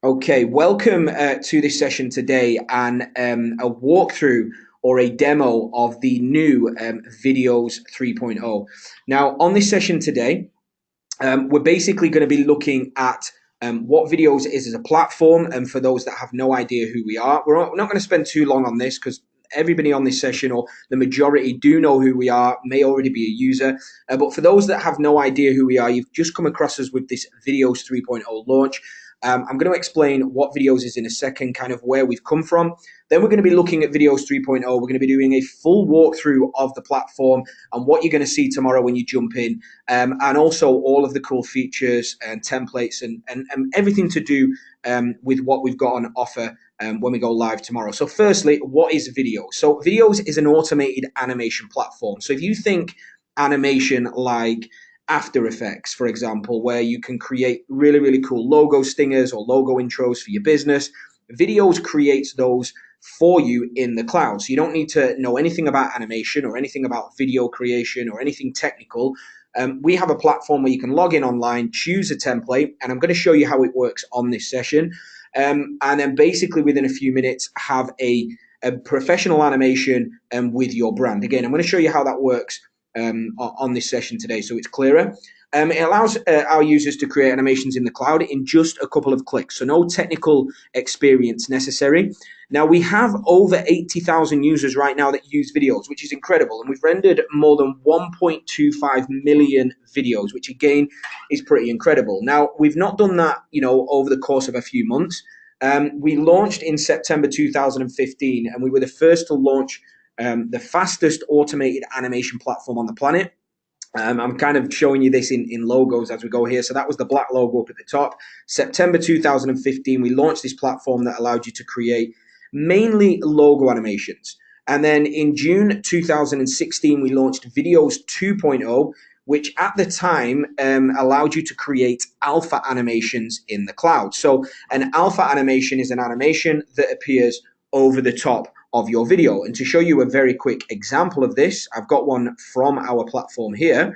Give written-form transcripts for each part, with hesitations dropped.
Okay, welcome to this session today and a walkthrough or a demo of the new Viddyoze 3.0. Now, on this session today, we're basically going to be looking at what Viddyoze is as a platform, and for those that have no idea who we are, we're not going to spend too long on this because everybody on this session, or the majority, do know who we are, may already be a user. But for those that have no idea who we are, you've just come across us with this Viddyoze 3.0 launch. I'm going to explain what Viddyoze is in a second, kind of where we've come from. Then we're going to be looking at Viddyoze 3.0. We're going to be doing a full walkthrough of the platform and what you're going to see tomorrow when you jump in, and also all of the cool features and templates and everything to do with what we've got on offer when we go live tomorrow. So firstly, what is Viddyoze? So Viddyoze is an automated animation platform. So if you think animation like After Effects, for example, where you can create really, really cool logo stingers or logo intros for your business, Viddyoze creates those for you in the cloud. So you don't need to know anything about animation or anything about video creation or anything technical. We have a platform where you can log in online, choose a template, and I'm going to show you how it works on this session. And then basically within a few minutes have a professional animation with your brand. Again, I'm going to show you how that works on this session today so it's clearer. It allows our users to create animations in the cloud in just a couple of clicks, so no technical experience necessary. Now, we have over 80,000 users right now that use Viddyoze, which is incredible, and we've rendered more than 1.25 million videos, which again is pretty incredible. Now, we've not done that, over the course of a few months. We launched in September 2015, and we were the first to launch the fastest automated animation platform on the planet. I'm kind of showing you this in logos as we go here. So that was the black logo up at the top. September 2015, we launched this platform that allowed you to create mainly logo animations. And then in June 2016, we launched Viddyoze 2.0, which at the time allowed you to create alpha animations in the cloud. So an alpha animation is an animation that appears over the top of your video. And to show you a very quick example of this, I've got one from our platform here.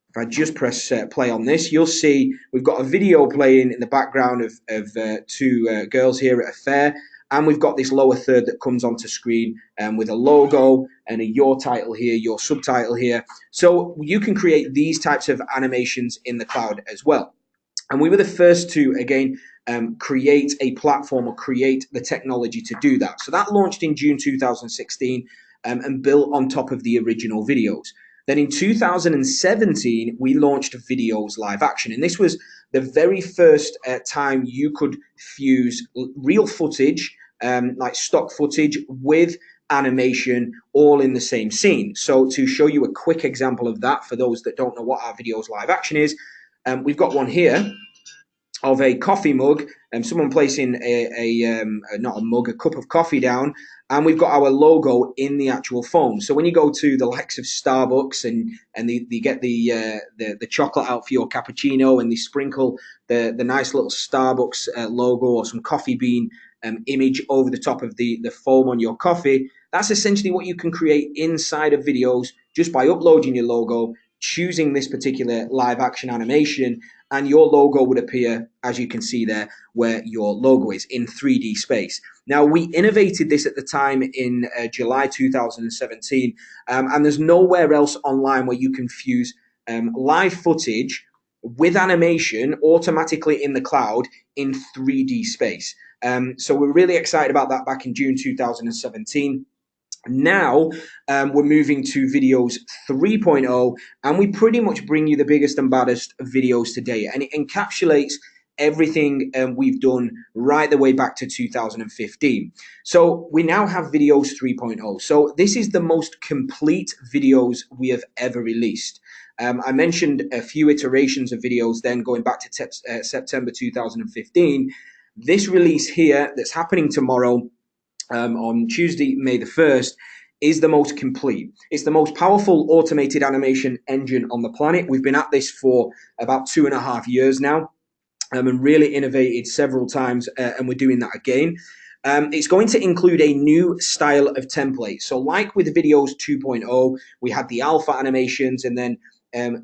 If I just press play on this, you'll see we've got a video playing in the background of two girls here at a fair. And we've got this lower third that comes onto screen with a logo and a your title here, your subtitle here. So you can create these types of animations in the cloud as well. And we were the first to, again, create a platform or create the technology to do that. So that launched in June 2016 and built on top of the original Viddyoze. Then in 2017, we launched Viddyoze Live Action. And this was the very first time you could fuse real footage, like stock footage, with animation all in the same scene. So to show you a quick example of that, for those that don't know what our Viddyoze Live Action is, we've got one here of a coffee mug, and someone placing not a mug, a cup of coffee down, and we've got our logo in the actual foam. So when you go to the likes of Starbucks and they get the chocolate out for your cappuccino, and they sprinkle the nice little Starbucks logo or some coffee bean image over the top of the foam on your coffee, that's essentially what you can create inside of Viddyoze just by uploading your logo, choosing this particular live action animation, and your logo would appear, as you can see there, where your logo is in 3D space. Now, we innovated this at the time in July 2017, and there's nowhere else online where you can fuse live footage with animation automatically in the cloud in 3D space. So we're really excited about that back in June 2017. Now we're moving to Viddyoze 3.0, and we pretty much bring you the biggest and baddest videos today, and it encapsulates everything we've done right the way back to 2015. So we now have Viddyoze 3.0. So this is the most complete Viddyoze we have ever released. I mentioned a few iterations of Viddyoze then going back to September 2015. This release here that's happening tomorrow, on Tuesday, May the 1st, is the most complete. It's the most powerful automated animation engine on the planet. We've been at this for about 2.5 years now, and really innovated several times, and we're doing that again. It's going to include a new style of template. So like with Viddyoze 2.0, we had the alpha animations, and then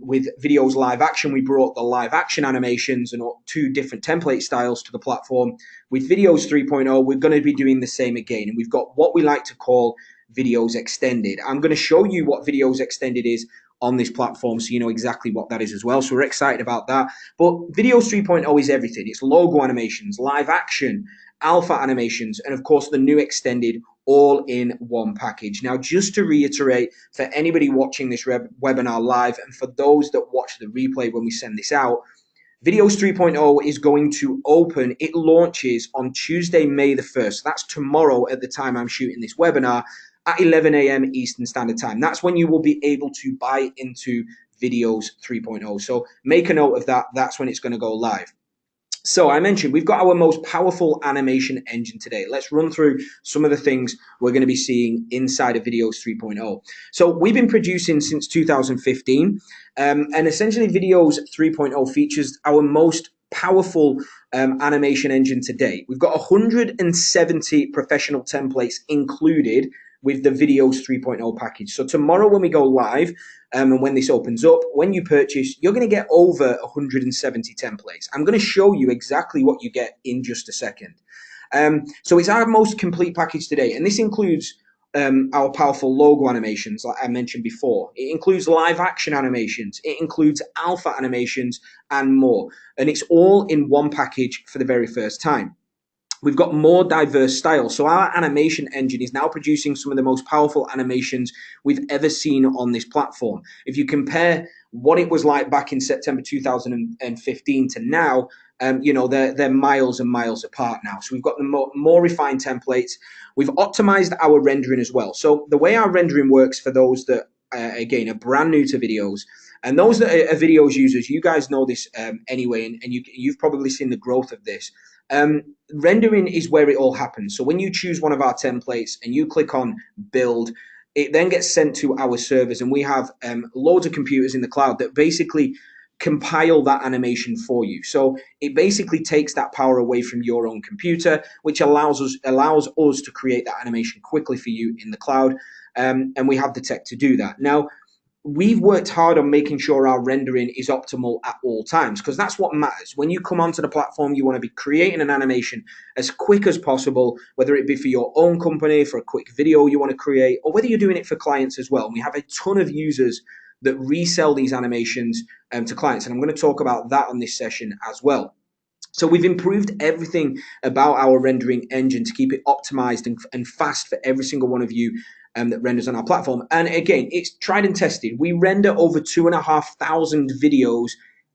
with Viddyoze Live Action, we brought the live action animations and 2 different template styles to the platform. With Viddyoze 3.0, we're going to be doing the same again. And we've got what we like to call Viddyoze Extended. I'm going to show you what Viddyoze Extended is on this platform, so you know exactly what that is as well. So we're excited about that. But Viddyoze 3.0 is everything. It's logo animations, live action, alpha animations, and of course the new Extended, all in one package. Now, just to reiterate, for anybody watching this webinar live and for those that watch the replay when we send this out, Viddyoze 3.0 is going to open. It launches on Tuesday, May the 1st. That's tomorrow at the time I'm shooting this webinar at 11 a.m. Eastern Standard Time. That's when you will be able to buy into Viddyoze 3.0. So make a note of that. That's when it's going to go live. So I mentioned we've got our most powerful animation engine today. Let's run through some of the things we're going to be seeing inside of Viddyoze 3.0. So we've been producing since 2015, and essentially Viddyoze 3.0 features our most powerful animation engine today. We've got 170 professional templates included with the Viddyoze 3.0 package. So tomorrow when we go live, and when this opens up, when you purchase, you're going to get over 170 templates. I'm going to show you exactly what you get in just a second. So it's our most complete package today, and this includes our powerful logo animations, like I mentioned before. It includes live action animations. It includes alpha animations and more. And it's all in one package for the very first time. We've got more diverse styles. So our animation engine is now producing some of the most powerful animations we've ever seen on this platform. If you compare what it was like back in September 2015 to now, you know, they're miles and miles apart now. So we've got the more refined templates. We've optimized our rendering as well. So the way our rendering works, for those that, again, are brand new to Viddyoze, and those that are Viddyoze users, you guys know this anyway, and you've probably seen the growth of this. Rendering is where it all happens. So when you choose one of our templates and you click on build, it then gets sent to our servers, and we have loads of computers in the cloud that basically compile that animation for you. So it basically takes that power away from your own computer, which allows us to create that animation quickly for you in the cloud. And we have the tech to do that. Now, we've worked hard on making sure our rendering is optimal at all times, because that's what matters. When you come onto the platform, you want to be creating an animation as quick as possible, whether it be for your own company, for a quick video you want to create, or whether you're doing it for clients as well. And we have a ton of users that resell these animations to clients, and I'm going to talk about that on this session as well. So we've improved everything about our rendering engine to keep it optimized and fast for every single one of you that renders on our platform. And again, it's tried and tested. We render over 2,500 videos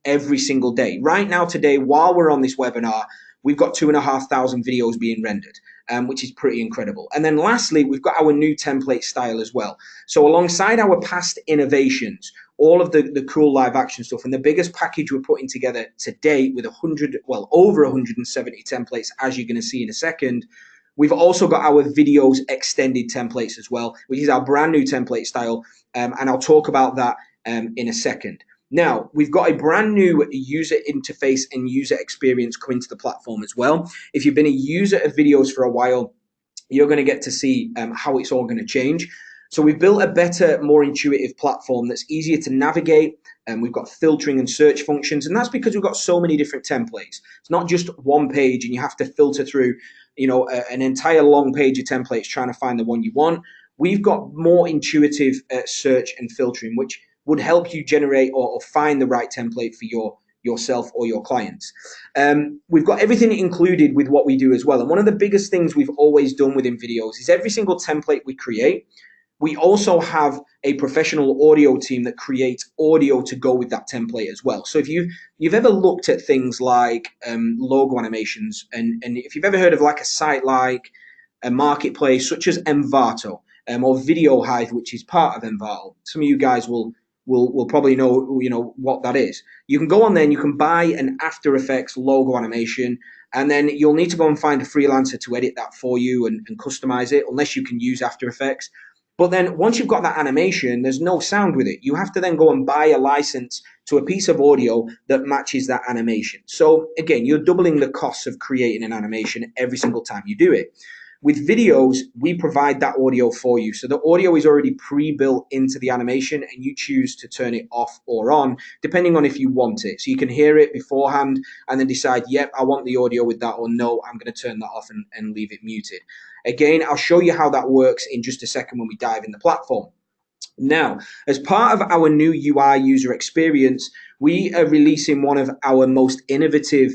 every single day. Right now, today, while we're on this webinar, we've got 2,500 videos being rendered, which is pretty incredible. And then lastly, we've got our new template style as well. So alongside our past innovations, all of the cool live action stuff, and the biggest package we're putting together today with over 170 templates, as you're going to see in a second, we've also got our Viddyoze Extended templates as well, which is our brand new template style, and I'll talk about that in a second. Now, we've got a brand new user interface and user experience coming to the platform as well. If you've been a user of Viddyoze for a while, you're going to get to see how it's all going to change. So we've built a better, more intuitive platform that's easier to navigate, and we've got filtering and search functions, and that's because we've got so many different templates. It's not just one page, and you have to filter through, you know, an entire long page of templates trying to find the one you want. We've got more intuitive search and filtering, which would help you generate or find the right template for yourself or your clients. We've got everything included with what we do as well. And one of the biggest things we've always done within Viddyoze is every single template we create, we also have a professional audio team that creates audio to go with that template as well. So if you've ever looked at things like logo animations, and if you've ever heard of like a site like a marketplace such as Envato or Video Hive, which is part of Envato, some of you guys will probably know, you know, what that is. You can go on there and you can buy an After Effects logo animation, and then you'll need to go and find a freelancer to edit that for you and customize it, unless you can use After Effects. But then once you've got that animation, there's no sound with it. You have to then go and buy a license to a piece of audio that matches that animation. So again, you're doubling the costs of creating an animation every single time you do it. With videos, we provide that audio for you. So the audio is already pre-built into the animation, and you choose to turn it off or on, depending on if you want it. So you can hear it beforehand and then decide, yep, I want the audio with that, or no, I'm going to turn that off and leave it muted. Again, I'll show you how that works in just a second when we dive in the platform. Now, as part of our new UI user experience, we are releasing one of our most innovative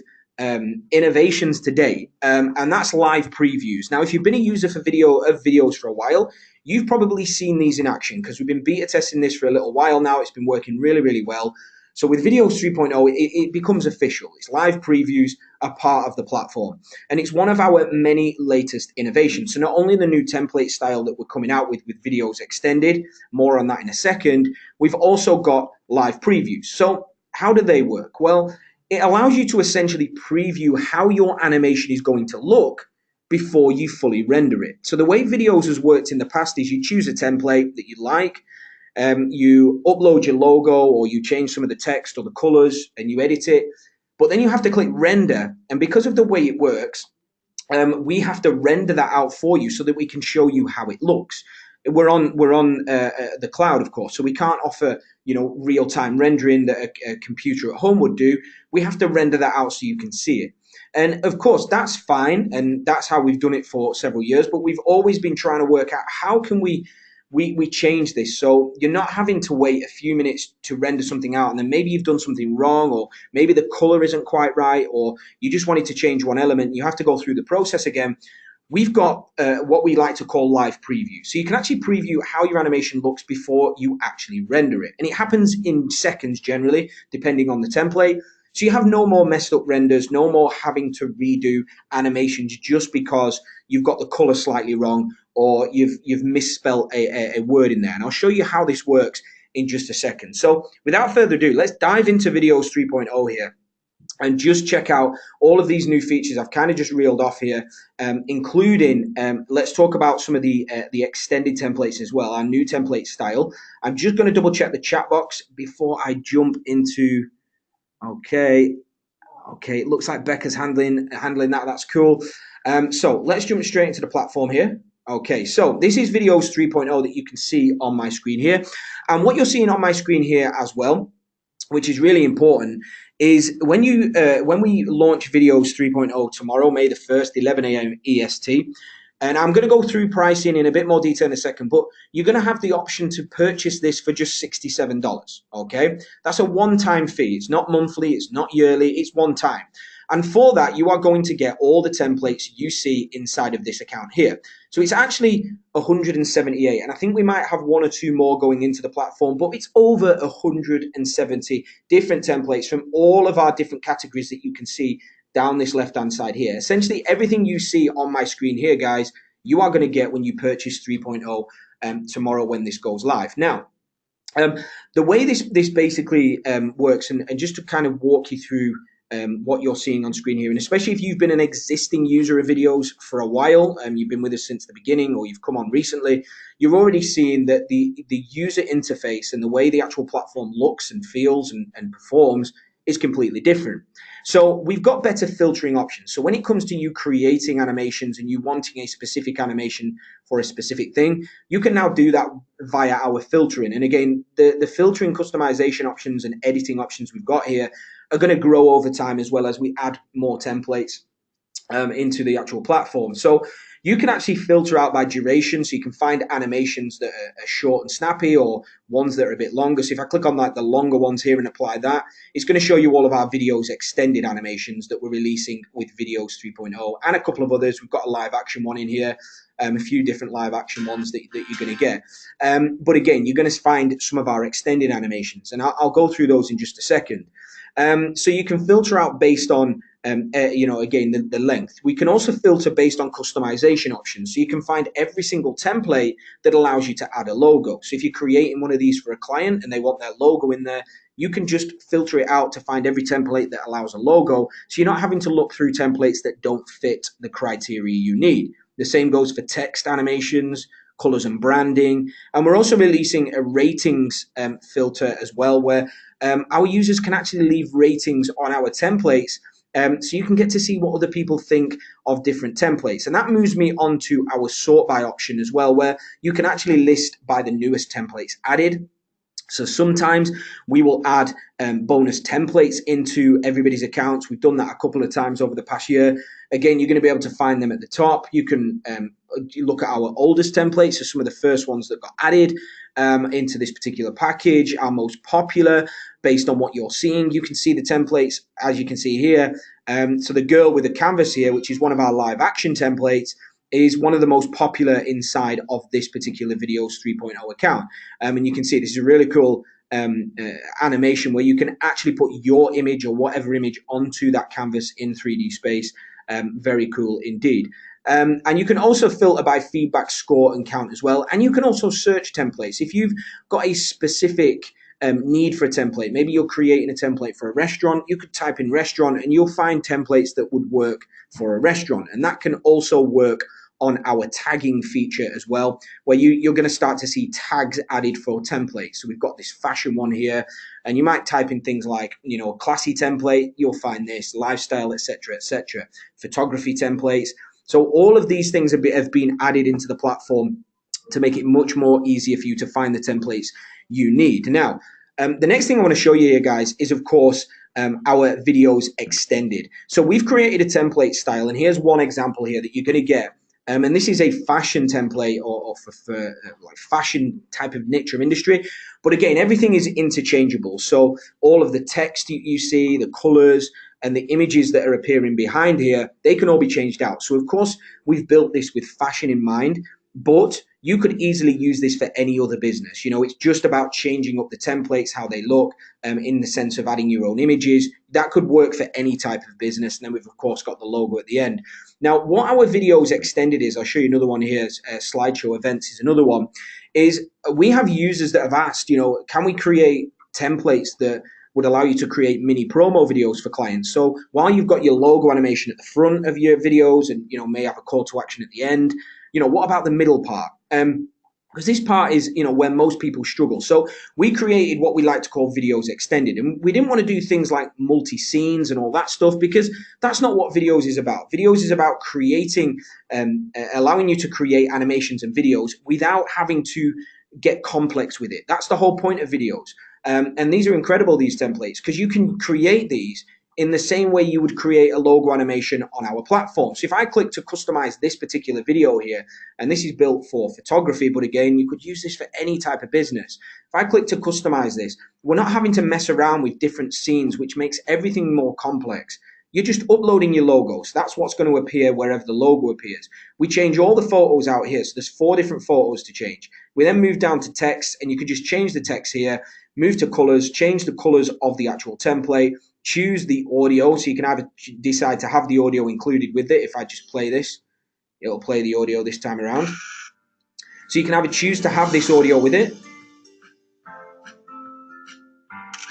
innovations today, and that's live previews. Now, if you've been a user for videos for a while, you've probably seen these in action because we've been beta testing this for a little while now. It's been working really, really well. So with Viddyoze 3.0, it becomes official. It's live previews are part of the platform. And it's one of our many latest innovations. So not only the new template style that we're coming out with Viddyoze Extended, more on that in a second, we've also got live previews. So how do they work? Well, it allows you to essentially preview how your animation is going to look before you fully render it. So the way Viddyoze has worked in the past is you choose a template that you like, you upload your logo, or you change some of the text or the colors and you edit it, but then you have to click render. And because of the way it works, we have to render that out for you so that we can show you how it looks. We're on the cloud, of course, so we can't offer real-time rendering that a computer at home would do. We have to render that out so you can see it. And of course, that's fine, and that's how we've done it for several years, but we've always been trying to work out how can we change this so you're not having to wait a few minutes to render something out, and then maybe you've done something wrong, or maybe the color isn't quite right, or you just wanted to change one element. You have to go through the process again. We've got what we like to call live preview. So you can actually preview how your animation looks before you actually render it. And it happens in seconds generally, depending on the template. So you have no more messed up renders, no more having to redo animations just because you've got the color slightly wrong, or you've misspelled a word in there. And I'll show you how this works in just a second. So without further ado, let's dive into Viddyoze 3.0 here and just check out all of these new features I've kind of just reeled off here, including, let's talk about some of the extended templates as well, our new template style. I'm just going to double check the chat box before I jump into, okay, it looks like Becca's handling that. That's cool. So let's jump straight into the platform here. Okay, so this is Viddyoze 3.0 that you can see on my screen here. And what you're seeing on my screen here as well, which is really important, is when we launch Viddyoze 3.0 tomorrow, May the 1st, 11 a.m. EST, and I'm going to go through pricing in a bit more detail in a second, but you're going to have the option to purchase this for just $67, okay? That's a one-time fee. It's not monthly, it's not yearly, it's one time. And for that, you are going to get all the templates you see inside of this account here. So it's actually 178, and I think we might have one or two more going into the platform, but it's over 170 different templates from all of our different categories that you can see down this left-hand side here. Essentially, everything you see on my screen here, guys, you are going to get when you purchase 3.0 tomorrow when this goes live. Now, the way this basically works, and just to kind of walk you through what you're seeing on screen here, and especially if you've been an existing user of Viddyoze for a while, you've been with us since the beginning, or you've come on recently, you're already seeing that the user interface and the way the actual platform looks and feels and performs is completely different. So we've got better filtering options. So when it comes to you creating animations and you wanting a specific animation for a specific thing, you can now do that via our filtering. And again, the filtering, customization options and editing options we've got here are going to grow over time as well as we add more templates into the actual platform. So you can actually filter out by duration, so you can find animations that are short and snappy, or ones that are a bit longer. So if I click on like the longer ones here and apply that, it's going to show you all of our Viddyoze extended animations that we're releasing with Viddyoze 3.0 and a couple of others. We've got a live action one in here, a few different live action ones that you're going to get. But again, you're going to find some of our extended animations, and I'll go through those in just a second. So you can filter out based on, again, the length. We can also filter based on customization options. So you can find every single template that allows you to add a logo. So if you're creating one of these for a client and they want their logo in there, you can just filter it out to find every template that allows a logo. So you're not having to look through templates that don't fit the criteria you need. The same goes for text animations, colors and branding. And we're also releasing a ratings filter as well, where our users can actually leave ratings on our templates So you can get to see what other people think of different templates. And that moves me on to our sort by option as well, where you can actually list by the newest templates added. So sometimes we will add bonus templates into everybody's accounts. We've done that a couple of times over the past year. Again, you're going to be able to find them at the top. You can look at our oldest templates, so some of the first ones that got added into this particular package, our most popular based on what you're seeing. You can see the templates, as you can see here. So the girl with the canvas here, which is one of our live action templates, is one of the most popular inside of this particular Viddyoze 3.0 account. And you can see this is a really cool animation where you can actually put your image or whatever image onto that canvas in 3D space. Very cool indeed. And you can also filter by feedback, score, and count as well. And you can also search templates. If you've got a specific need for a template, maybe you're creating a template for a restaurant, you could type in restaurant and you'll find templates that would work for a restaurant. And that can also work on our tagging feature as well, where you're going to start to see tags added for templates. So we've got this fashion one here, and you might type in things like, a classy template, you'll find this, lifestyle, etc., etc., photography templates. So all of these things have been added into the platform to make it much more easier for you to find the templates you need. Now, the next thing I want to show you here, guys, is of course our Viddyoze extended. So we've created a template style, and here's one example here that you're going to get. And this is a fashion template or for like fashion type of niche or industry. But again, everything is interchangeable. So all of the text you see, the colors, and the images that are appearing behind here, they can all be changed out. So of course, we've built this with fashion in mind, but you could easily use this for any other business. It's just about changing up the templates, how they look, in the sense of adding your own images. That could work for any type of business. And then we've, of course, got the logo at the end. Now, what our Viddyoze extended is, I'll show you another one here, slideshow events is another one, is we have users that have asked, can we create templates that would allow you to create mini promo videos for clients? So while you've got your logo animation at the front of your videos and, may have a call to action at the end, what about the middle part? Because this part is, where most people struggle. So we created what we like to call Viddyoze extended. And we didn't want to do things like multi-scenes and all that stuff, because that's not what Viddyoze is about. Viddyoze is about creating, allowing you to create animations and videos without having to get complex with it. That's the whole point of Viddyoze. And these are incredible, these templates, because you can create these in the same way you would create a logo animation on our platform. So if I click to customize this particular video here, and this is built for photography, but again, you could use this for any type of business. If I click to customize this, we're not having to mess around with different scenes, which makes everything more complex. You're just uploading your logo. So that's what's going to appear wherever the logo appears. We change all the photos out here. So there's 4 different photos to change. We then move down to text, and you could just change the text here, move to colors, change the colors of the actual template, choose the audio. So you can either decide to have the audio included with it. If I just play this, it'll play the audio this time around. So you can either choose to have this audio with it,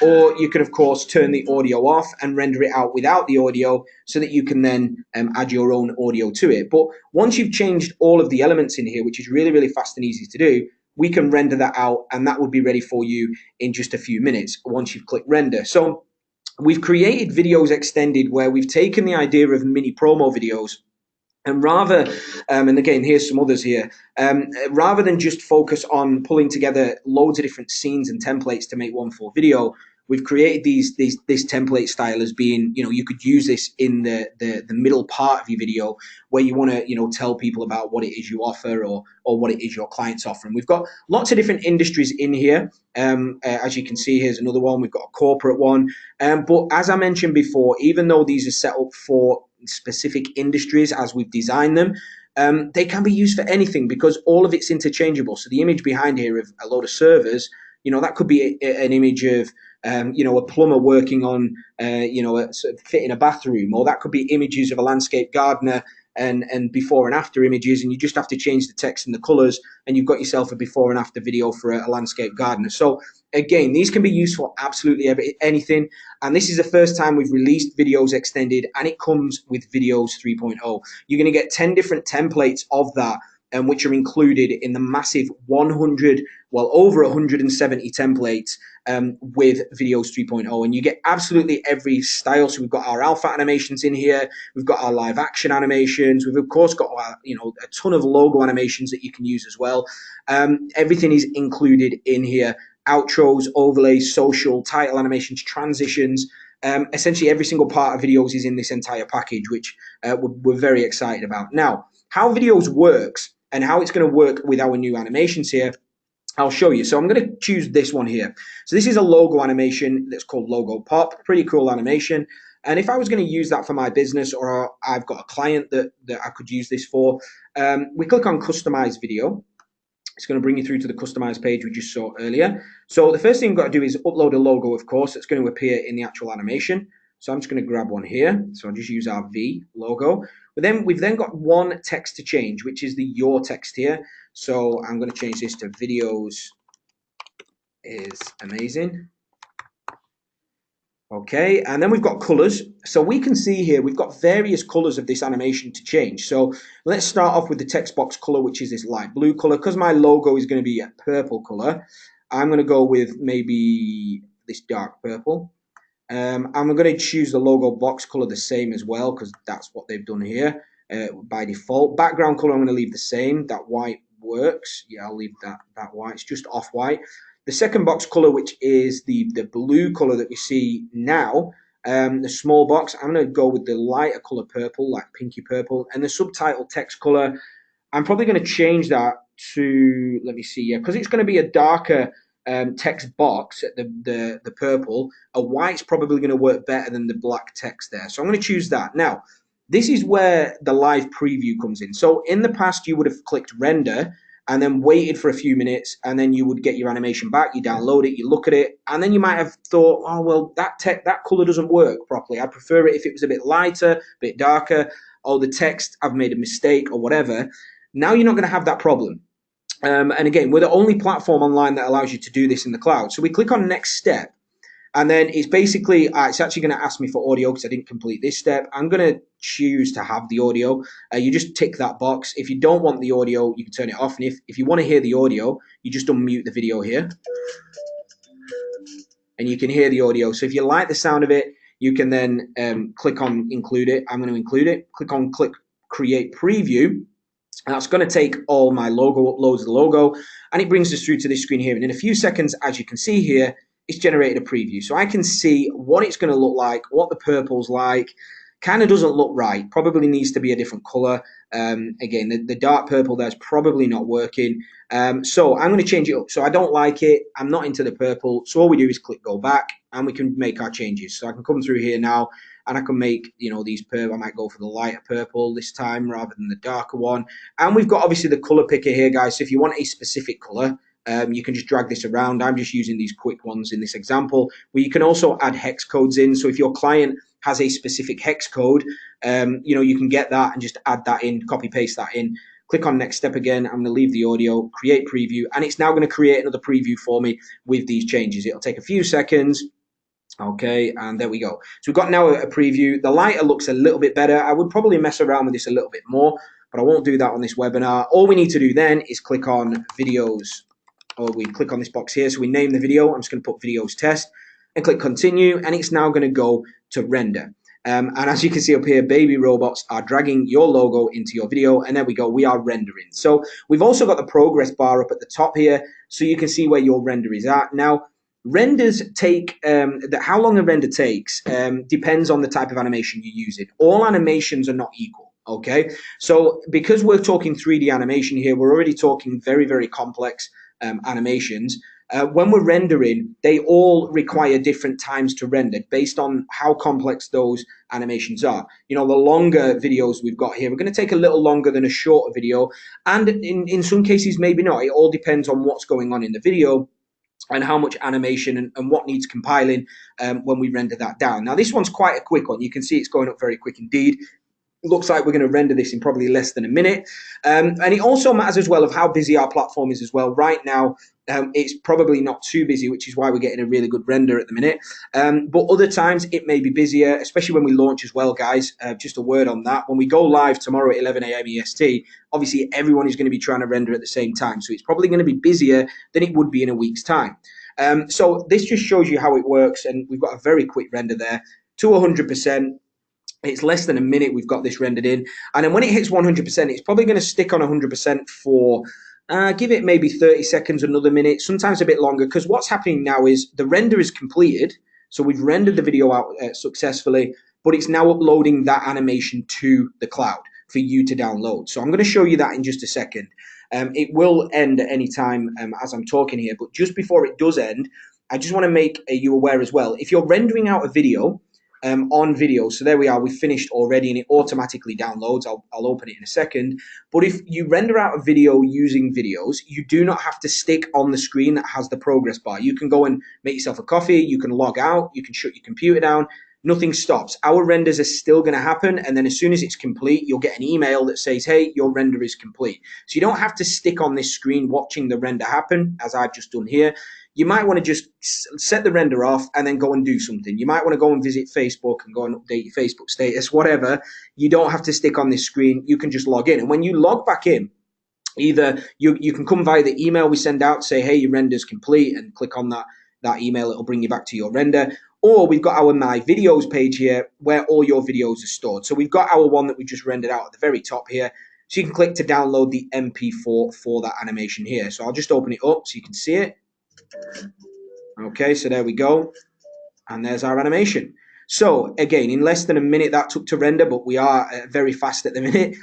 or you can, of course, turn the audio off and render it out without the audio so that you can then add your own audio to it. But once you've changed all of the elements in here, which is really, really fast and easy to do, we can render that out, and that will be ready for you in just a few minutes once you've clicked render. So we've created Viddyoze extended, where we've taken the idea of mini promo videos, and rather, and again, here's some others here, rather than just focus on pulling together loads of different scenes and templates to make one full video, we've created this template style as being, you could use this in the middle part of your video where you want to, tell people about what it is you offer or what it is your clients offer. And we've got lots of different industries in here. As you can see, here's another one. We've got a corporate one. But as I mentioned before, even though these are set up for specific industries as we've designed them, they can be used for anything because all of it's interchangeable. So the image behind here of a load of servers, that could be an image of a plumber working on, fitting a bathroom, or that could be images of a landscape gardener and before and after images, and you just have to change the text and the colors, and you've got yourself a before and after video for a landscape gardener. So again, these can be used for absolutely anything, and this is the first time we've released Viddyoze extended, and it comes with Viddyoze 3.0. You're going to get 10 different templates of that which are included in the massive 100, well, over 170 templates with Viddyoze 3.0. And you get absolutely every style. So we've got our alpha animations in here. We've got our live action animations. We've, of course, got our, a ton of logo animations that you can use as well. Everything is included in here. Outros, overlays, social, title animations, transitions. Essentially, every single part of Viddyoze is in this entire package, which we're very excited about. Now, how Viddyoze works and how it's going to work with our new animations here, I'll show you. So I'm going to choose this one here. So this is a logo animation that's called Logo Pop. Pretty cool animation. And if I was going to use that for my business, or I've got a client that I could use this for, we click on Customize Video. It's going to bring you through to the Customize page we just saw earlier. So the first thing you've got to do is upload a logo, of course. It's going to appear in the actual animation. So I'm just going to grab one here. So I'll just use our V logo. But then we've then got one text to change, which is the your text here. So I'm going to change this to Viddyoze is amazing. Okay, and then we've got colors. So we can see here we've got various colors of this animation to change. So let's start off with the text box color, which is this light blue color. Because my logo is going to be a purple color, I'm going to go with maybe this dark purple. I'm going to choose the logo box color the same as well, because that's what they've done here by default. Background color I'm going to leave the same. That white works. Yeah, I'll leave that white. It's just off white. The second box color, which is the blue color that we see now, the small box, I'm going to go with the lighter color purple, like pinky purple. And the subtitle text color, I'm probably going to change that to, let me see, yeah, because it's going to be a darker text box at the purple. A white's probably going to work better than the black text there. So I'm going to choose that. Now, this is where the live preview comes in. So in the past, you would have clicked render and then waited for a few minutes, and then you would get your animation back. You download it, you look at it, and then you might have thought, oh, well, that color doesn't work properly. I prefer it if it was a bit lighter, a bit darker, or the text, I've made a mistake or whatever. Now you're not going to have that problem. And again, we're the only platform online that allows you to do this in the cloud. So we click on next step. And then it's basically, it's actually going to ask me for audio because I didn't complete this step. I'm going to choose to have the audio. You just tick that box. If you don't want the audio, you can turn it off. And if you want to hear the audio, you just unmute the video here. And you can hear the audio. So if you like the sound of it, you can then click on include it. I'm going to include it. Click create preview. And that's going to take all my logo, uploads the logo, and it brings us through to this screen here. And in a few seconds, as you can see here, it's generated a preview. So I can see what it's going to look like, what the purple's like. Kind of doesn't look right. Probably needs to be a different color. Again, the dark purple there's probably not working. So I'm going to change it up. So I don't like it. I'm not into the purple. So all we do is click go back, and we can make our changes. So I can come through here now, and I can make, these purple. I might go for the lighter purple this time rather than the darker one. And we've got obviously the color picker here, guys. So if you want a specific color, you can just drag this around. I'm just using these quick ones in this example, where you can also add hex codes in. So if your client has a specific hex code, you can get that and just add that in, copy paste that in. Click on next step again. I'm going to leave the audio, create preview, and it's now going to create another preview for me with these changes. It'll take a few seconds. Okay, and there we go. So we've got now a preview. The lighter looks a little bit better. I would probably mess around with this a little bit more, but I won't do that on this webinar. All we need to do then is click on Viddyoze, or we click on this box here. So we name the video. I'm just going to put Viddyoze test and click continue, and it's now going to go to render. And as you can see up here, baby robots are dragging your logo into your video, and there we go, we are rendering. So we've also got the progress bar up at the top here, so you can see where your render is at. Now, renders take, how long a render takes depends on the type of animation you use it. All animations are not equal, okay? So because we're talking 3D animation here, we're already talking very, very complex animations. When we're rendering, they all require different times to render based on how complex those animations are. The longer videos we've got here, we're going to take a little longer than a shorter video. And in some cases, maybe not. It all depends on what's going on in the video and how much animation and what needs compiling when we render that down. Now, this one's quite a quick one. You can see it's going up very quick indeed. looks like we're going to render this in probably less than a minute. And it also matters as well of how busy our platform is as well. Right now, it's probably not too busy, which is why we're getting a really good render at the minute. But other times it may be busier, especially when we launch as well, guys. Just a word on that. When we go live tomorrow at 11 a.m. EST, obviously everyone is going to be trying to render at the same time. So it's probably going to be busier than it would be in a week's time. So this just shows you how it works. And we've got a very quick render there to 100%. It's less than a minute we've got this rendered in. And then when it hits 100%, it's probably going to stick on 100% for, give it maybe 30 seconds, another minute, sometimes a bit longer, because what's happening now is the render is completed. So we've rendered the video out successfully, but it's now uploading that animation to the cloud for you to download. So I'm going to show you that in just a second. It will end at any time as I'm talking here, but just before it does end, I just want to make you aware as well. If you're rendering out a video, on video, so there we are, we finished already and it automatically downloads. I'll open it in a second. But if you render out a video using Viddyoze, you do not have to stick on the screen that has the progress bar. You can go and make yourself a coffee, you can log out, you can shut your computer down, nothing stops. Our renders are still going to happen, and then as soon as it's complete, you'll get an email that says, hey, your render is complete. So you don't have to stick on this screen watching the render happen, as I've just done here. You might want to just set the render off and then go and do something. You might want to go and visit Facebook and go and update your Facebook status, whatever. You don't have to stick on this screen. You can just log in. And when you log back in, either you can come via the email we send out, say, hey, your render's complete, and click on that email. It'll bring you back to your render. Or we've got our My Videos page here where all your videos are stored. So we've got our one that we just rendered out at the very top here. So you can click to download the MP4 for that animation here. So I'll just open it up so you can see it. Okay, so there we go. And there's our animation. So again, in less than a minute that took to render, but we are very fast at the minute.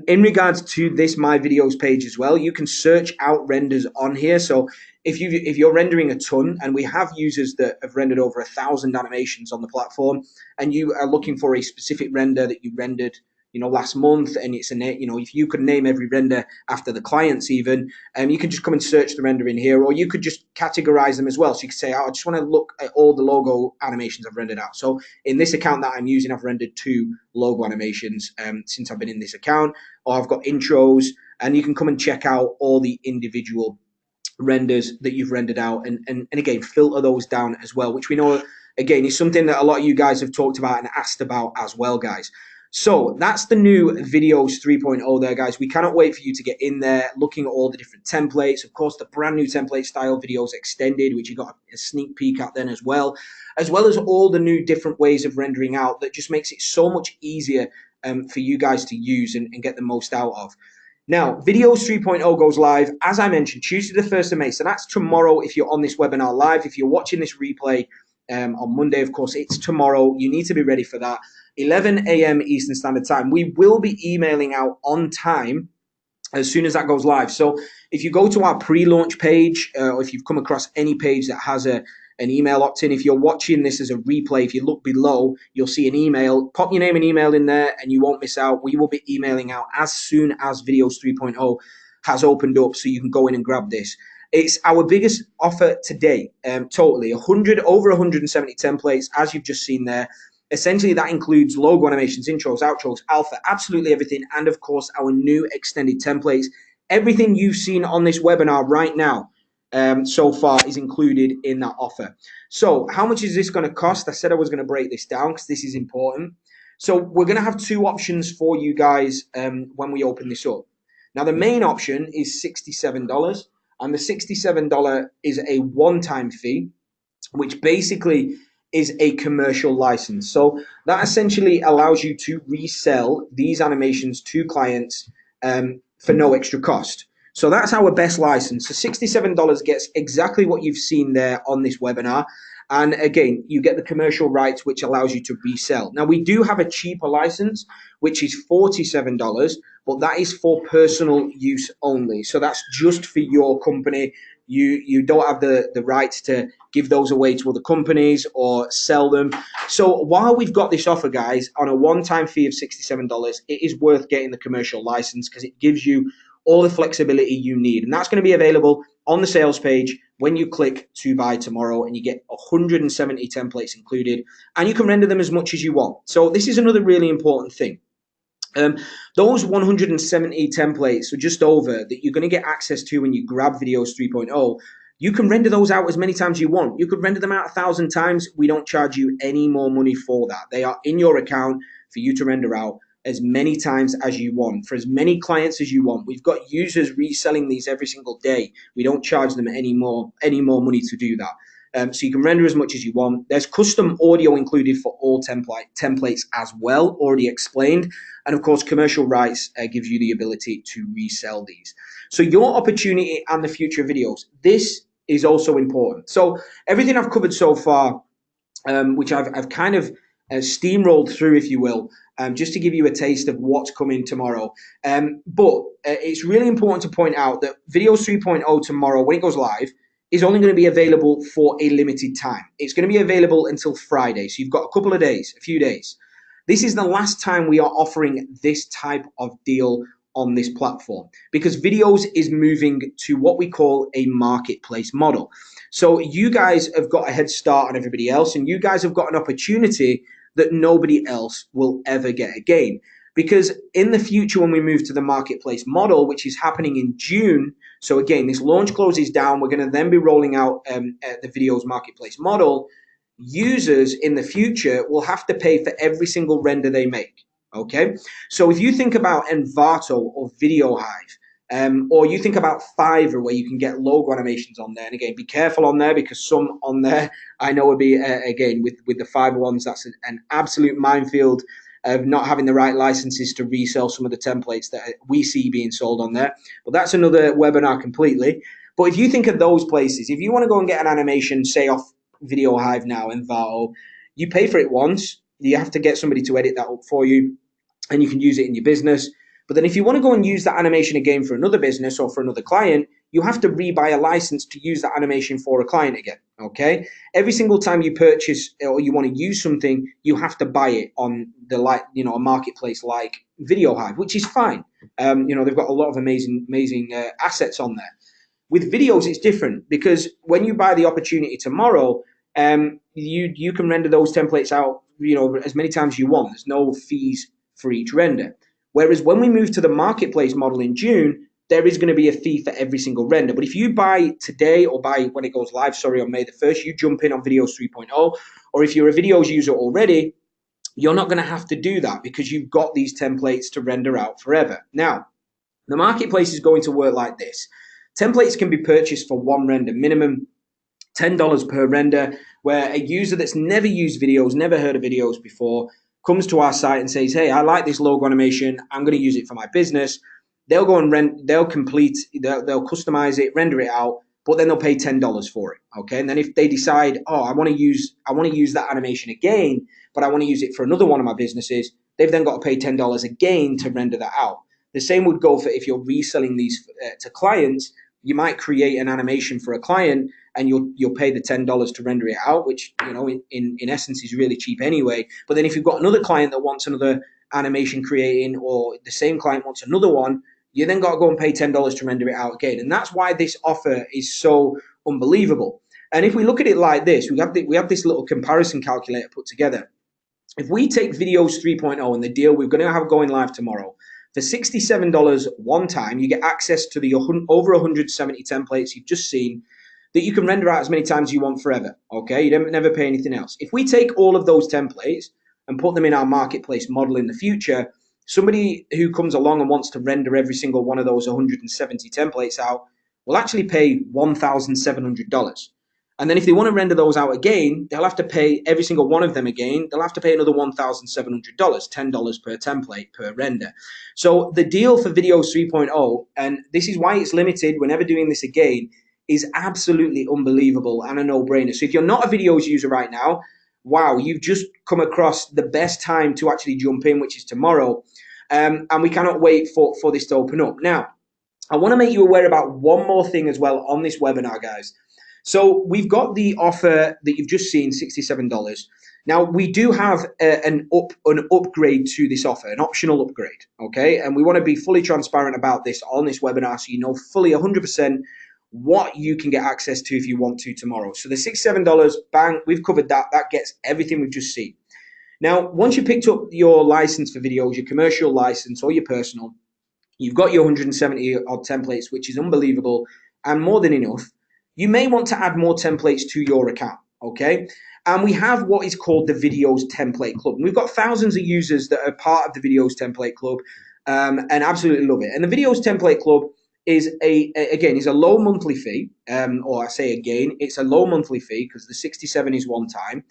In regards to this My Videos page as well, you can search out renders on here. So if you're rendering a ton, and we have users that have rendered over 1,000 animations on the platform, and you are looking for a specific render that you rendered, last month, and it's if you could name every render after the clients even, you can just come and search the render in here, or you could just categorize them as well. So you could say, I just want to look at all the logo animations I've rendered out. So in this account that I'm using, I've rendered 2 logo animations since I've been in this account, or I've got intros, and you can come and check out all the individual renders that you've rendered out, and again, filter those down as well, which we know, again, is something that a lot of you guys have talked about and asked about as well, guys. So that's the new Viddyoze 3.0 there, guys. We cannot wait for you to get in there, looking at all the different templates. Of course, the brand new template style Viddyoze Extended, which you got a sneak peek at then as well as all the new different ways of rendering out that just makes it so much easier for you guys to use and get the most out of. Now, Viddyoze 3.0 goes live, as I mentioned, Tuesday the 1st of May. So that's tomorrow if you're on this webinar live. If you're watching this replay on Monday, of course, it's tomorrow. You need to be ready for that. 11 a.m. Eastern Standard Time. We will be emailing out on time as soon as that goes live. So if you go to our pre-launch page, or if you've come across any page that has an email opt-in, if you're watching this as a replay, if you look below, you'll see an email. Pop your name and email in there and you won't miss out. We will be emailing out as soon as Viddyoze 3.0 has opened up, so you can go in and grab this. It's our biggest offer today, totally. Over 170 templates, as you've just seen there. Essentially, that includes logo animations, intros, outros, alpha, absolutely everything, and of course, our new extended templates. Everything you've seen on this webinar right now so far is included in that offer. So how much is this going to cost? I said I was going to break this down because this is important. So we're going to have 2 options for you guys when we open this up. Now, the main option is $67, and the $67 is a one-time fee, which basically is a commercial license. So that essentially allows you to resell these animations to clients for no extra cost. So that's our best license. So $67 gets exactly what you've seen there on this webinar. And again, you get the commercial rights, which allows you to resell. Now, we do have a cheaper license, which is $47, but that is for personal use only. So that's just for your company. You don't have the right to give those away to other companies or sell them. So while we've got this offer, guys, on a one-time fee of $67, it is worth getting the commercial license because it gives you all the flexibility you need. And that's going to be available on the sales page when you click to buy tomorrow, and you get 170 templates included, and you can render them as much as you want. So this is another really important thing. Um, those 170 templates, so just over, that you're going to get access to when you grab Viddyoze 3.0, you can render those out as many times as you want. You could render them out 1,000 times. We don't charge you any more money for that. They are in your account for you to render out as many times as you want, for as many clients as you want. We've got users reselling these every single day. We don't charge them any more money to do that. So you can render as much as you want. There's custom audio included for all templates as well, already explained. And of course, commercial rights gives you the ability to resell these. So your opportunity and the future of Viddyoze, this is also important. So everything I've covered so far, which I've kind of steamrolled through, if you will, just to give you a taste of what's coming tomorrow. But it's really important to point out that Viddyoze 3.0 tomorrow, when it goes live, is only going to be available for a limited time. It's going to be available until Friday. So you've got a couple of days, a few days. This is the last time we are offering this type of deal on this platform, because Viddyoze is moving to what we call a marketplace model. So you guys have got a head start on everybody else, and you guys have got an opportunity that nobody else will ever get again. Because in the future, when we move to the marketplace model, which is happening in June, so again, this launch closes down, we're going to then be rolling out the Viddyoze marketplace model. Users in the future will have to pay for every single render they make. Okay, so if you think about Envato or VideoHive, or you think about Fiverr, where you can get logo animations on there, and again, be careful on there, because some on there I know will be again with the Fiverr ones, that's an absolute minefield of not having the right licenses to resell some of the templates that we see being sold on there. But that's another webinar completely. But if you think of those places, if you want to go and get an animation, say off VideoHive now, Envato, you pay for it once. You have to get somebody to edit that up for you, and you can use it in your business. But then if you want to go and use that animation again for another business or for another client, you have to rebuy a license to use that animation for a client again. Okay, every single time you purchase or you want to use something, you have to buy it on the a marketplace like VideoHive, which is fine. They've got a lot of amazing assets on there. With Viddyoze, it's different, because when you buy the opportunity tomorrow, you can render those templates out as many times as you want. There's no fees for each render. Whereas when we move to the marketplace model in June, there is going to be a fee for every single render. But if you buy today, or buy when it goes live, on May the 1st, you jump in on Viddyoze 3.0, or if you're a Viddyoze user already, you're not going to have to do that, because you've got these templates to render out forever. Now, the marketplace is going to work like this. Templates can be purchased for one render, minimum $10 per render, where a user that's never used Viddyoze, never heard of Viddyoze before, comes to our site and says, hey, I like this logo animation, I'm going to use it for my business. They'll go and they'll customize it, render it out, but then they'll pay $10 for it. Okay. And then if they decide, oh, I want to use that animation again, but I want to use it for another one of my businesses, they've then got to pay $10 again to render that out. The same would go for if you're reselling these to clients. You might create an animation for a client, and you'll pay the $10 to render it out, which in essence is really cheap anyway. But then if you've got another client that wants another animation creating, or the same client wants another one, you then got to go and pay $10 to render it out again. And that's why this offer is so unbelievable. And if we look at it like this, we have this little comparison calculator put together. If we take Viddyoze 3.0 and the deal we're going to have going live tomorrow, for $67 one time, you get access to the over 170 templates you've just seen that you can render out as many times as you want forever. Okay, you don't never pay anything else. If we take all of those templates and put them in our marketplace model in the future, somebody who comes along and wants to render every single one of those 170 templates out will actually pay $1,700. And then if they want to render those out again, they'll have to pay every single one of them again. They'll have to pay another $1,700, $10 per template per render. So the deal for Viddyoze 3.0, and this is why it's limited, we're never doing this again, is absolutely unbelievable and a no-brainer. So if you're not a Viddyoze user right now, wow, you've just come across the best time to actually jump in, which is tomorrow. And we cannot wait for this to open up. Now, I want to make you aware about one more thing as well on this webinar, guys. So we've got the offer that you've just seen, $67. Now, we do have an upgrade to this offer, an optional upgrade, okay? And we want to be fully transparent about this on this webinar, so you know fully 100% what you can get access to if you want to tomorrow. So the $67, bang, we've covered that. That gets everything we've just seen. Now, once you picked up your license for Viddyoze, your commercial license or your personal, you've got your 170 odd templates, which is unbelievable and more than enough. You may want to add more templates to your account, okay? And we have what is called the Viddyoze Template Club. And we've got thousands of users that are part of the Viddyoze Template Club and absolutely love it. And the Viddyoze Template Club is a low monthly fee, or I say again, it's a low monthly fee because the 67 is one time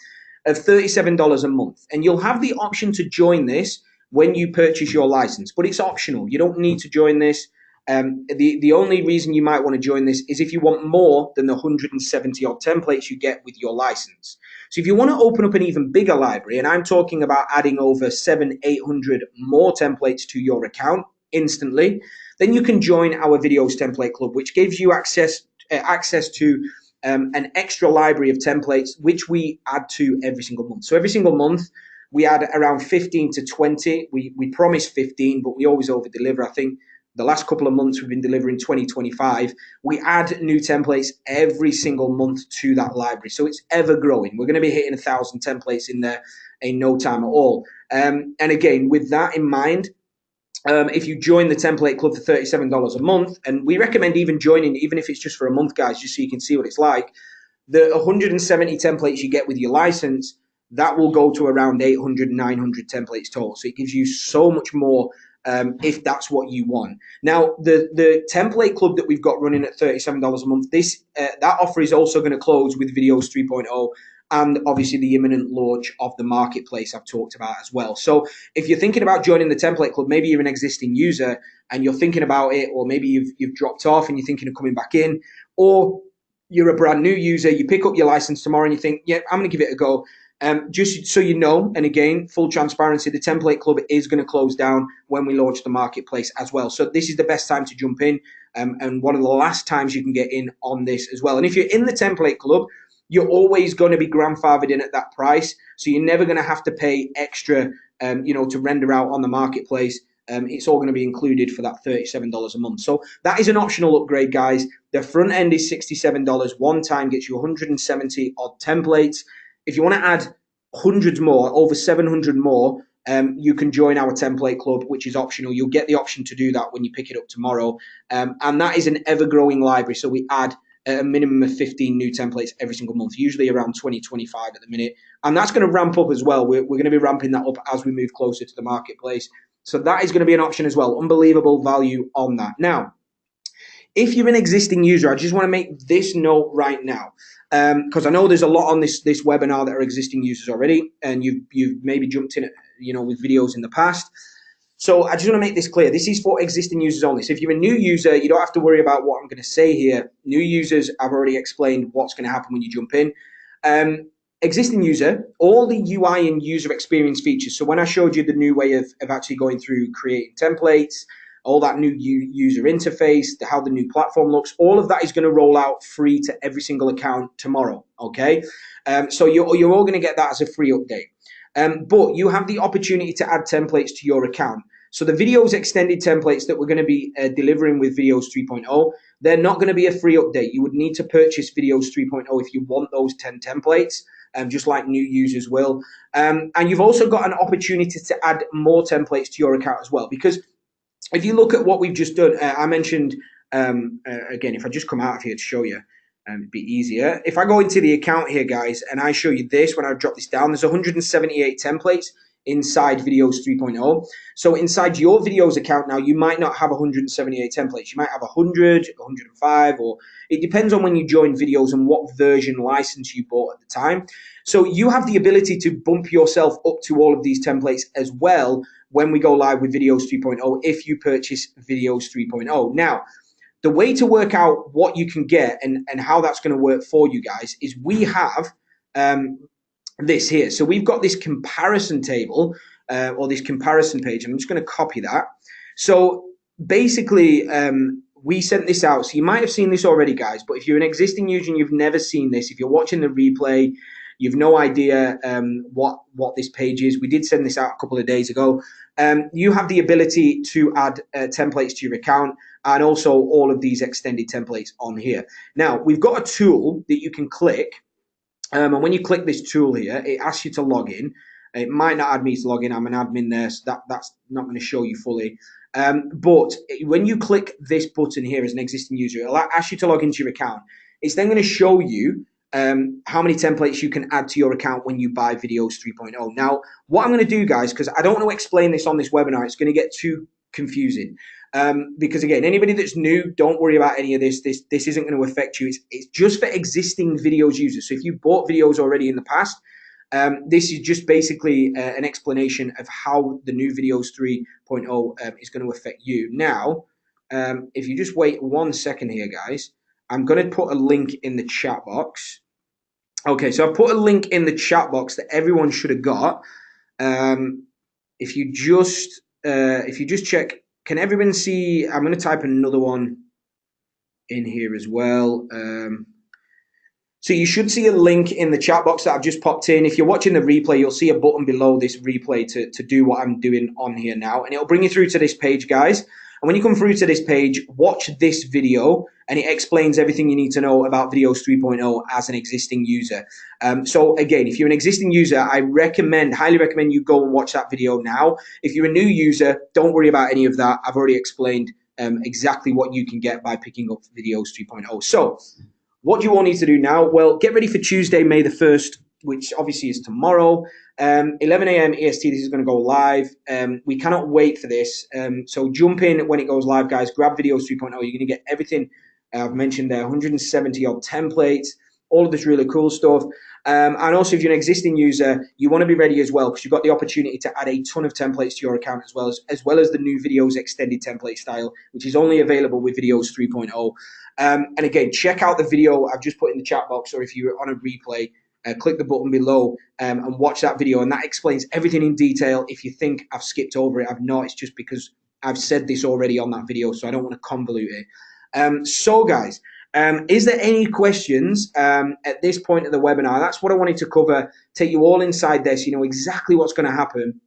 of $37 a month. And you'll have the option to join this when you purchase your license, but it's optional. You don't need to join this. The only reason you might want to join this is if you want more than the 170 odd templates you get with your license. So if you want to open up an even bigger library, and I'm talking about adding over 700-800 more templates to your account instantly, then you can join our Viddyoze Template Club, which gives you access to an extra library of templates, which we add to every single month. So every single month, we add around 15 to 20. We promise 15, but we always over deliver. I think the last couple of months we've been delivering 20, 25. We add new templates every single month to that library. So it's ever growing. We're going to be hitting 1,000 templates in there in no time at all. And again, with that in mind, if you join the template club for $37 a month, and we recommend even joining, even if it's just for a month, guys, just so you can see what it's like, the 170 templates you get with your license, that will go to around 800, 900 templates total. So it gives you so much more if that's what you want. Now, the template club that we've got running at $37 a month, that offer is also going to close with Viddyoze 3.0 and obviously the imminent launch of the marketplace I've talked about as well. So if you're thinking about joining the template club, maybe you're an existing user and you're thinking about it, or maybe you've dropped off and you're thinking of coming back in, or you're a brand new user, you pick up your license tomorrow and you think, yeah, I'm going to give it a go. Just so you know, and again, full transparency, the template club is going to close down when we launch the marketplace as well. So this is the best time to jump in and one of the last times you can get in on this as well. And if you're in the template club, you're always going to be grandfathered in at that price. So you're never going to have to pay extra, to render out on the marketplace. It's all going to be included for that $37 a month. So that is an optional upgrade, guys. The front end is $67. One time gets you 170 odd templates. If you want to add hundreds more, over 700 more, you can join our template club, which is optional. You'll get the option to do that when you pick it up tomorrow. And that is an ever-growing library. So we add a minimum of 15 new templates every single month, usually around 20, 25 at the minute. And that's going to ramp up as well. We're going to be ramping that up as we move closer to the marketplace. So that is going to be an option as well. Unbelievable value on that. Now, if you're an existing user, I just want to make this note right now, because I know there's a lot on this webinar that are existing users already, and you've maybe jumped in, with videos in the past. So I just want to make this clear. This is for existing users only. So if you're a new user, you don't have to worry about what I'm going to say here. New users, I've already explained what's going to happen when you jump in. Existing user, all the UI and user experience features. So when I showed you the new way of actually going through creating templates, all that new user interface, how the new platform looks, all of that is going to roll out free to every single account tomorrow, okay? So you're all going to get that as a free update. But you have the opportunity to add templates to your account. So the Viddyoze extended templates that we're going to be delivering with Viddyoze 3.0, they're not going to be a free update. You would need to purchase Viddyoze 3.0 if you want those 10 templates, just like new users will. And you've also got an opportunity to add more templates to your account as well. Because if you look at what we've just done, I mentioned, again, if I just come out of here to show you, it'd be easier. If I go into the account here, guys, and I show you this, when I drop this down, there's 178 templates inside Viddyoze 3.0. So inside your Viddyoze account now, you might not have 178 templates. You might have 100, 105, or it depends on when you join Viddyoze and what version license you bought at the time. So you have the ability to bump yourself up to all of these templates as well when we go live with Viddyoze 3.0 if you purchase Viddyoze 3.0. Now, the way to work out what you can get and how that's going to work for you guys is we have this here. So we've got this comparison table or this comparison page. I'm just going to copy that. So basically, we sent this out. So you might have seen this already, guys. But if you're an existing user and you've never seen this, if you're watching the replay, you've no idea what this page is. We did send this out a couple of days ago. You have the ability to add templates to your account and also all of these extended templates on here. Now, we've got a tool that you can click. And when you click this tool here, it asks you to log in. It might not add me to login. I'm an admin there, so that's not going to show you fully. But when you click this button here as an existing user, it'll ask you to log into your account. It's then going to show you how many templates you can add to your account when you buy Viddyoze 3.0. Now, what I'm going to do, guys, because I don't want to explain this on this webinar, it's going to get too confusing. Because again, anybody that's new, don't worry about any of this. This isn't going to affect you. It's just for existing Viddyoze users. So if you bought Viddyoze already in the past, this is just basically an explanation of how the new Viddyoze 3.0 is going to affect you. Now, if you just wait 1 second here, guys, I'm going to put a link in the chat box. Okay, so I've put a link in the chat box that everyone should have got. If you just check, can everyone see? I'm going to type another one in here as well. So you should see a link in the chat box that I've just popped in. If you're watching the replay, you'll see a button below this replay to do what I'm doing on here now. And it'll bring you through to this page, guys. And when you come through to this page, watch this video, and it explains everything you need to know about Viddyoze 3.0 as an existing user. So again, if you're an existing user, I highly recommend you go and watch that video now. If you're a new user, don't worry about any of that. I've already explained exactly what you can get by picking up Viddyoze 3.0. So what do you all need to do now? Well, get ready for Tuesday, May the 1st, which obviously is tomorrow. 11 a.m. EST, this is going to go live. We cannot wait for this. So jump in when it goes live, guys. Grab Viddyoze 3.0. You're going to get everything I've mentioned there, 170 odd templates, all of this really cool stuff. And also, if you're an existing user, you want to be ready as well, because you've got the opportunity to add a ton of templates to your account as well as the new Viddyoze extended template style, which is only available with Viddyoze 3.0. And again, check out the video I've just put in the chat box, or if you're on a replay, click the button below and watch that video. And that explains everything in detail. If you think I've skipped over it, I've not. It's just because I've said this already on that video, so I don't want to convolute it. So guys, is there any questions at this point of the webinar? That's what I wanted to cover, take you all inside this, you know exactly what's going to happen.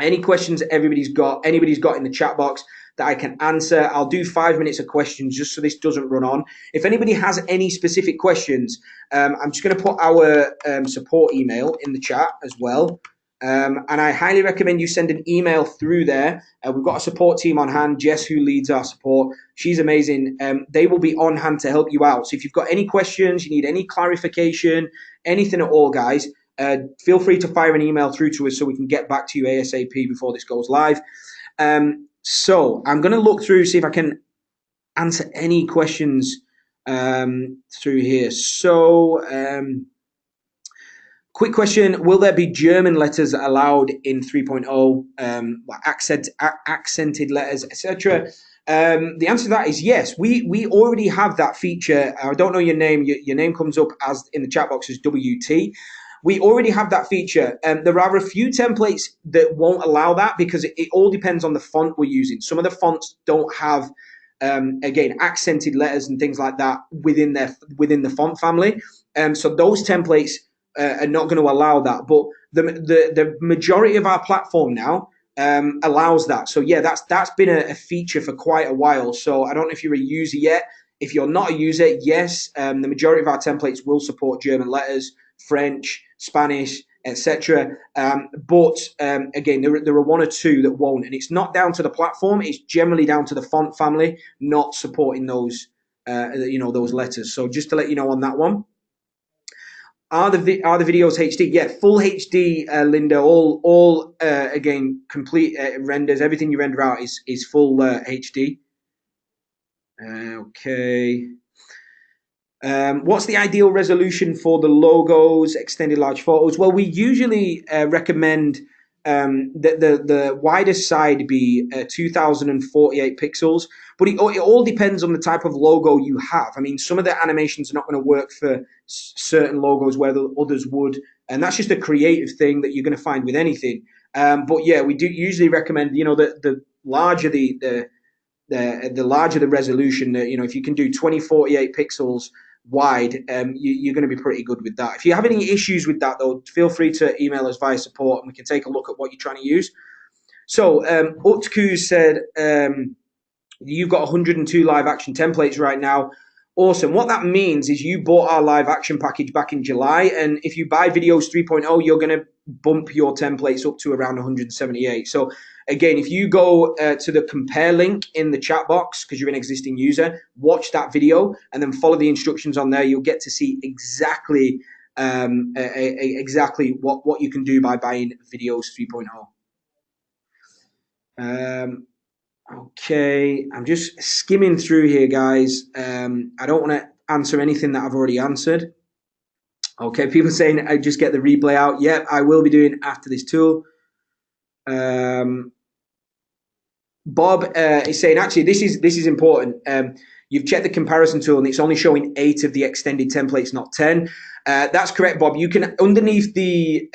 Any questions anybody's got in the chat box that I can answer. I'll do 5 minutes of questions just so this doesn't run on. If anybody has any specific questions, I'm just going to put our support email in the chat as well. And I highly recommend you send an email through there. We've got a support team on hand. Jess, who leads our support, she's amazing. They will be on hand to help you out. So if you've got any questions, you need any clarification, anything at all, guys, feel free to fire an email through to us so we can get back to you ASAP before this goes live. So I'm going to look through, see if I can answer any questions through here. So quick question, will there be German letters allowed in 3.0, accented letters, etc.? The answer to that is yes. We already have that feature. I don't know your name. Your name comes up as in the chat box as WT. We already have that feature. There are a few templates that won't allow that because it all depends on the font we're using. Some of the fonts don't have, again, accented letters and things like that within the font family. So those templates are not going to allow that. But the majority of our platform now allows that. So yeah, that's been a feature for quite a while. So I don't know if you're a user yet. If you're not a user, yes, the majority of our templates will support German letters, French, Spanish, etc. But again, there are one or two that won't, and it's not down to the platform. It's generally down to the font family not supporting those, those letters. So just to let you know on that one. Are the videos HD? Yeah, full HD, Linda. All again, complete renders. Everything you render out is full HD. Okay. What's the ideal resolution for the logos, extended large photos? Well, we usually recommend that the widest side be 2048 pixels, but it all depends on the type of logo you have. I mean, some of the animations are not going to work for certain logos where the others would, and that's just a creative thing that you're going to find with anything. But yeah, we do usually recommend, the larger the larger the resolution, if you can do 2048 pixels wide, you're going to be pretty good with that. If you have any issues with that, though, feel free to email us via support and we can take a look at what you're trying to use. So Utku said you've got 102 live action templates right now. Awesome. What that means is you bought our live action package back in July, and if you buy Viddyoze 3.0, you're going to bump your templates up to around 178. So again, if you go to the compare link in the chat box, because you're an existing user, watch that video and then follow the instructions on there. You'll get to see exactly exactly what you can do by buying Viddyoze 3.0. Okay, I'm just skimming through here, guys. I don't want to answer anything that I've already answered. Okay, people saying I just get the replay out. Yep, I will be doing after this tool. Bob is saying, actually, this is important. You've checked the comparison tool and it's only showing 8 of the extended templates, not 10. That's correct, Bob. You can, underneath the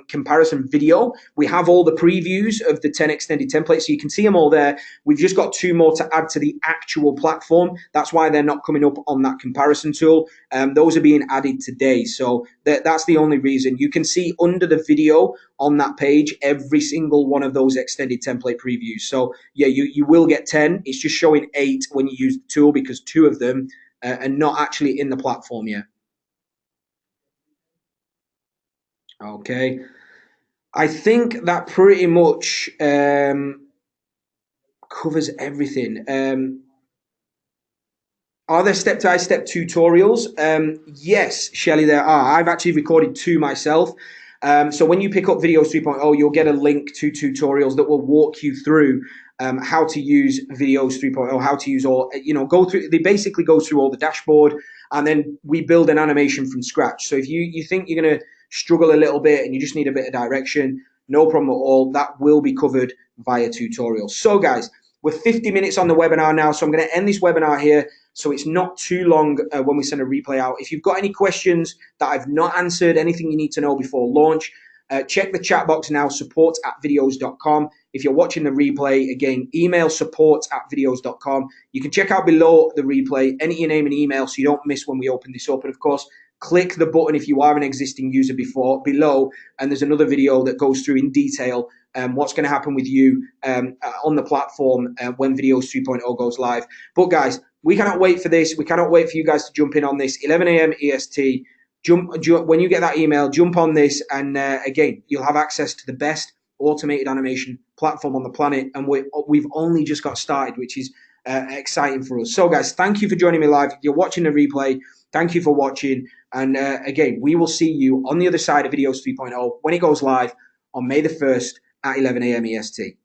comparison video, we have all the previews of the 10 extended templates, so you can see them all there. We've just got 2 more to add to the actual platform. That's why they're not coming up on that comparison tool. Those are being added today, so that's the only reason. You can see under the video on that page every single one of those extended template previews. So yeah, you will get 10. It's just showing 8 when you use the tool because 2 of them are not actually in the platform yet. Okay, I think that pretty much covers everything. Are there step-by-step tutorials? Yes, Shelly, there are. I've actually recorded 2 myself. So when you pick up Viddyoze 3.0, you'll get a link to tutorials that will walk you through how to use Viddyoze 3.0, how to use all, go through, they basically go through all the dashboard, and then we build an animation from scratch. So if you think you're going to struggle a little bit and you just need a bit of direction, no problem at all. That will be covered via tutorials. So guys, we're 50 minutes on the webinar now, so I'm going to end this webinar here so it's not too long when we send a replay out. If you've got any questions that I've not answered, anything you need to know before launch, check the chat box now, support@viddyoze.com. If you're watching the replay, again, email support@viddyoze.com. You can check out below the replay, enter your name and email so you don't miss when we open this up. And of course, click the button if you are an existing user below, and there's another video that goes through in detail what's going to happen with you on the platform when Viddyoze 3.0 goes live. But guys, we cannot wait for this. We cannot wait for you guys to jump in on this. 11 a.m. EST. Jump when you get that email, jump on this, and again, you'll have access to the best automated animation platform on the planet. And we've only just got started, which is exciting for us. So guys, thank you for joining me live. If you're watching the replay, thank you for watching. And again, we will see you on the other side of Viddyoze 3.0 when it goes live on May the 1st at 11 a.m. EST.